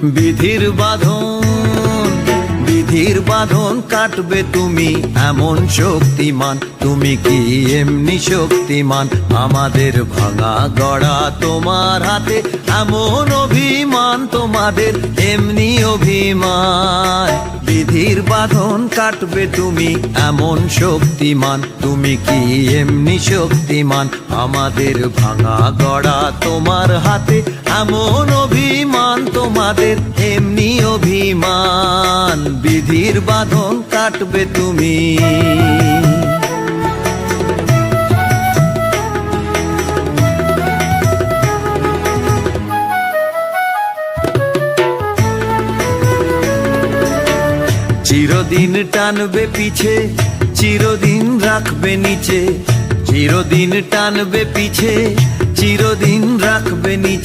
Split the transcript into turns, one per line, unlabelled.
বিধির বাঁধন, বিধির বাঁধন কাটবে তুমি এমন শক্তিমান। তুমি কি এমনি শক্তিমান? আমাদের ভাঙা গড়া তোমার হাতে, এমন অভিমান তোমাদের এমনি অভিমান। বিধির বাঁধন কাটবে তুমি এমন শক্তিমান। তুমি কি এমনি শক্তিমান? আমাদের ভাঙা গড়া তোমার হাতে, এমন অভিমান তোমাদের এমনি অভিমান। বিধির বাঁধন কাটবে তুমি। চিরদিন টানবে পিছে, চিরদিন রাখবে নিচে। চিরদিন টানবে পিছে, চিরদিন রাখবে নিচে।